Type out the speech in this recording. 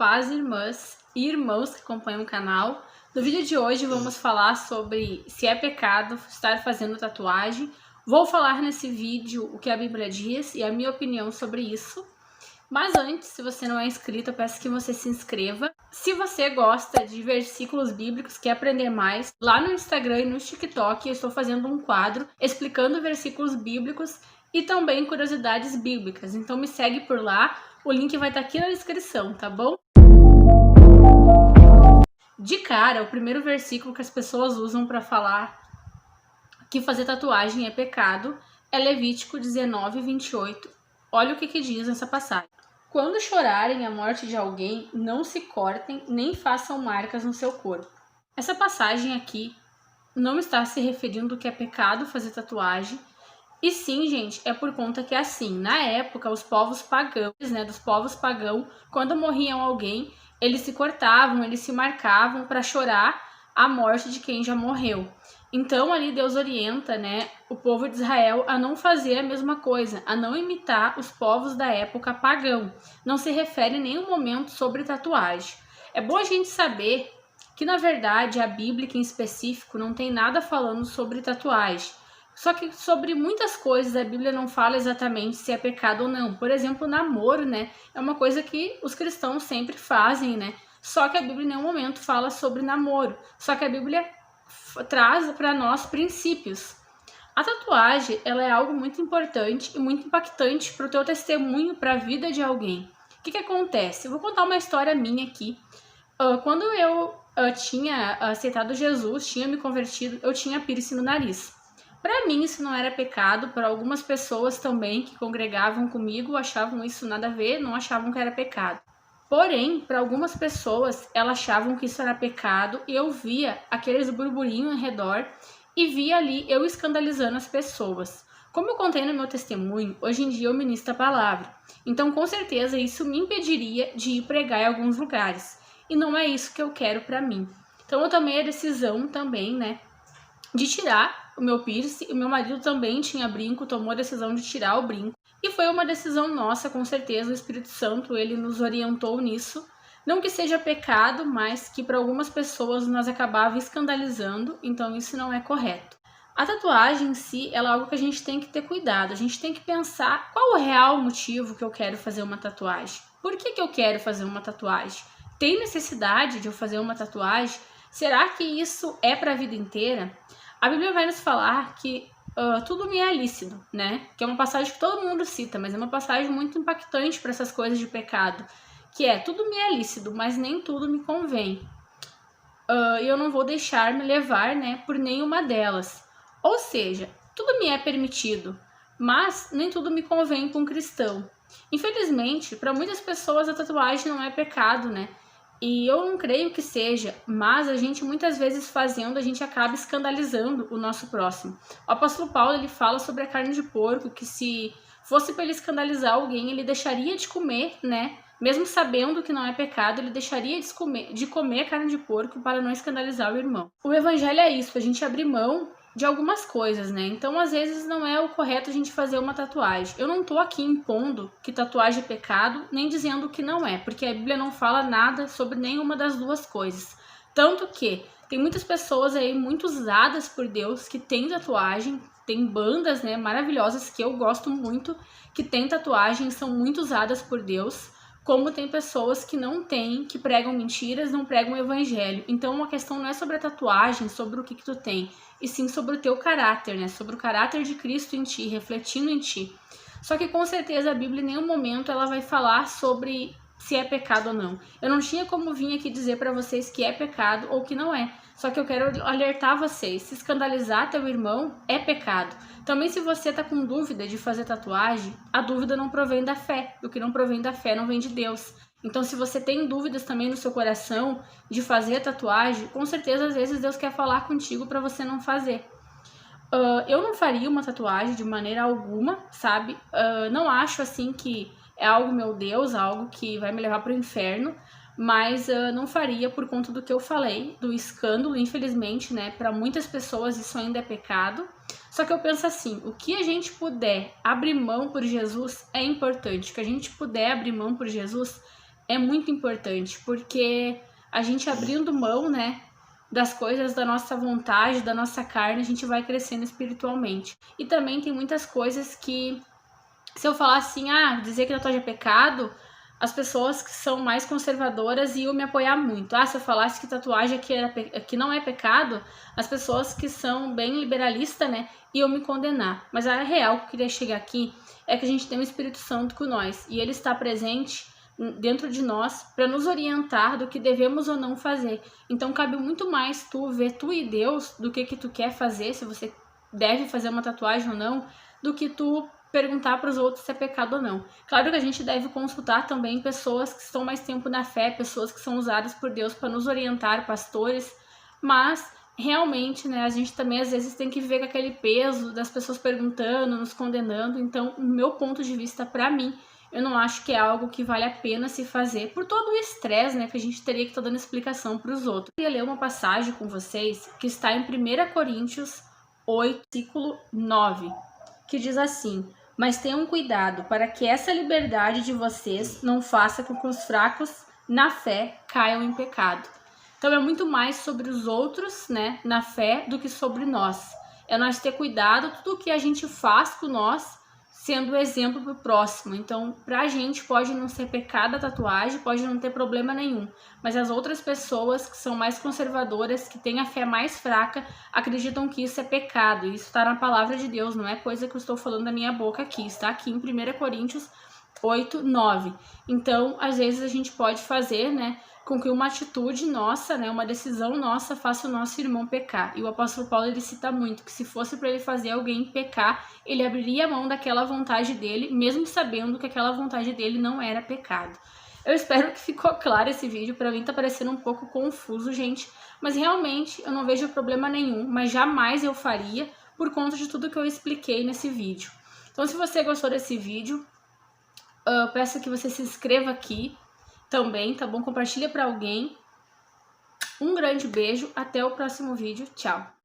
paz, irmãs e irmãos que acompanham o canal. No vídeo de hoje vamos falar sobre se é pecado estar fazendo tatuagem. Vou falar nesse vídeo o que a Bíblia diz e a minha opinião sobre isso. Mas antes, se você não é inscrito, eu peço que você se inscreva. Se você gosta de versículos bíblicos, quer aprender mais, lá no Instagram e no TikTok eu estou fazendo um quadro explicando versículos bíblicos e também curiosidades bíblicas. Então me segue por lá, o link vai estar aqui na descrição, tá bom? De cara, o primeiro versículo que as pessoas usam para falar que fazer tatuagem é pecado é Levítico 19:28. Olha o que diz nessa passagem. Quando chorarem a morte de alguém, não se cortem nem façam marcas no seu corpo. Essa passagem aqui não está se referindo que é pecado fazer tatuagem. E sim, gente, é por conta que assim, na época, os povos pagãos, dos povos pagãos, quando morriam alguém, eles se cortavam, eles se marcavam para chorar a morte de quem já morreu. Então ali Deus orienta, o povo de Israel a não fazer a mesma coisa, a não imitar os povos da época pagão. Não se refere em nenhum momento sobre tatuagem. É bom a gente saber que, na verdade, a Bíblia em específico não tem nada falando sobre tatuagem. Só que sobre muitas coisas a Bíblia não fala exatamente se é pecado ou não. Por exemplo, namoro, é uma coisa que os cristãos sempre fazem, Só que a Bíblia em nenhum momento fala sobre namoro. Só que a Bíblia traz para nós princípios. A tatuagem, ela é algo muito importante e muito impactante para o teu testemunho, para a vida de alguém. O que acontece? Eu vou contar uma história minha aqui. Quando eu tinha aceitado Jesus, tinha me convertido, eu tinha piercing no nariz. Para mim isso não era pecado, para algumas pessoas também que congregavam comigo achavam isso nada a ver, não achavam que era pecado. Porém, para algumas pessoas, elas achavam que isso era pecado e eu via aqueles burburinhos ao redor e via ali eu escandalizando as pessoas. Como eu contei no meu testemunho, hoje em dia eu ministro a palavra. Então, com certeza, isso me impediria de ir pregar em alguns lugares. E não é isso que eu quero para mim. Então, eu tomei a decisão também, de tirar o meu piercing. O meu marido também tinha brinco, tomou a decisão de tirar o brinco. E foi uma decisão nossa, com certeza, o Espírito Santo, ele nos orientou nisso. Não que seja pecado, mas que para algumas pessoas nós acabava escandalizando, então isso não é correto. A tatuagem em si, ela é algo que a gente tem que ter cuidado, a gente tem que pensar qual o real motivo que eu quero fazer uma tatuagem. Por que eu quero fazer uma tatuagem? Tem necessidade de eu fazer uma tatuagem? Será que isso é para a vida inteira? A Bíblia vai nos falar que tudo me é lícito, Que é uma passagem que todo mundo cita, mas é uma passagem muito impactante para essas coisas de pecado, que é, tudo me é lícito, mas nem tudo me convém. E eu não vou deixar me levar, por nenhuma delas. Ou seja, tudo me é permitido, mas nem tudo me convém para um cristão. Infelizmente, para muitas pessoas a tatuagem não é pecado, E eu não creio que seja, mas a gente muitas vezes fazendo, a gente acaba escandalizando o nosso próximo. O apóstolo Paulo, ele fala sobre a carne de porco, que se fosse para ele escandalizar alguém, ele deixaria de comer, Mesmo sabendo que não é pecado, ele deixaria de comer carne de porco para não escandalizar o irmão. O evangelho é isso, a gente abrir mão de algumas coisas, Então, às vezes, não é o correto a gente fazer uma tatuagem. Eu não tô aqui impondo que tatuagem é pecado, nem dizendo que não é, porque a Bíblia não fala nada sobre nenhuma das duas coisas. Tanto que tem muitas pessoas aí muito usadas por Deus que têm tatuagem, tem bandas, maravilhosas que eu gosto muito, que têm tatuagem e são muito usadas por Deus. Como tem pessoas que não têm, que pregam mentiras, não pregam o evangelho. Então a questão não é sobre a tatuagem, sobre o que tu tem, e sim sobre o teu caráter, sobre o caráter de Cristo em ti, refletindo em ti. Só que com certeza a Bíblia em nenhum momento ela vai falar sobre se é pecado ou não. Eu não tinha como vir aqui dizer para vocês que é pecado ou que não é. Só que eu quero alertar vocês, se escandalizar teu irmão é pecado. Também se você tá com dúvida de fazer tatuagem, a dúvida não provém da fé. O que não provém da fé não vem de Deus. Então se você tem dúvidas também no seu coração de fazer tatuagem, com certeza às vezes Deus quer falar contigo para você não fazer. Eu não faria uma tatuagem de maneira alguma, sabe? Não acho assim que é algo, meu Deus, algo que vai me levar para o inferno, mas não faria por conta do que eu falei, do escândalo, infelizmente, para muitas pessoas isso ainda é pecado. Só que eu penso assim, o que a gente puder abrir mão por Jesus é importante, o que a gente puder abrir mão por Jesus é muito importante, porque a gente abrindo mão, né, das coisas da nossa vontade, da nossa carne, a gente vai crescendo espiritualmente. E também tem muitas coisas que, se eu falar assim, dizer que tatuagem é pecado, as pessoas que são mais conservadoras iam me apoiar muito. Se eu falasse que tatuagem aqui não é pecado, as pessoas que são bem liberalistas, né, iam me condenar. Mas a real que eu queria chegar aqui é que a gente tem o Espírito Santo com nós, e ele está presente dentro de nós para nos orientar do que devemos ou não fazer. Então cabe muito mais tu ver tu e Deus do que tu quer fazer, se você deve fazer uma tatuagem ou não, do que tu perguntar para os outros se é pecado ou não. Claro que a gente deve consultar também pessoas que estão mais tempo na fé, pessoas que são usadas por Deus para nos orientar, pastores, mas realmente, né, a gente também às vezes tem que viver com aquele peso das pessoas perguntando, nos condenando. Então, o meu ponto de vista, para mim, eu não acho que é algo que vale a pena se fazer por todo o estresse, né, que a gente teria que estar dando explicação para os outros. Eu queria ler uma passagem com vocês que está em 1 Coríntios 8, versículo 9, que diz assim: mas tenham cuidado para que essa liberdade de vocês não faça com que os fracos na fé caiam em pecado. Então é muito mais sobre os outros, né, na fé, do que sobre nós. É nós ter cuidado tudo o que a gente faz com nós, sendo exemplo para o próximo. Então, pra gente pode não ser pecado a tatuagem, pode não ter problema nenhum, mas as outras pessoas que são mais conservadoras, que têm a fé mais fraca, acreditam que isso é pecado. Isso está na palavra de Deus, não é coisa que eu estou falando da minha boca aqui, está aqui em 1 Coríntios 8, 9. Então, às vezes a gente pode fazer, né, com que uma atitude nossa, né, uma decisão nossa faça o nosso irmão pecar. E o apóstolo Paulo, ele cita muito que se fosse para ele fazer alguém pecar, ele abriria a mão daquela vontade dele, mesmo sabendo que aquela vontade dele não era pecado. Eu espero que ficou claro esse vídeo. Para mim tá parecendo um pouco confuso, gente, mas realmente eu não vejo problema nenhum, mas jamais eu faria por conta de tudo que eu expliquei nesse vídeo. Então, se você gostou desse vídeo, eu peço que você se inscreva aqui também, tá bom? Compartilha para alguém. Um grande beijo, até o próximo vídeo, tchau!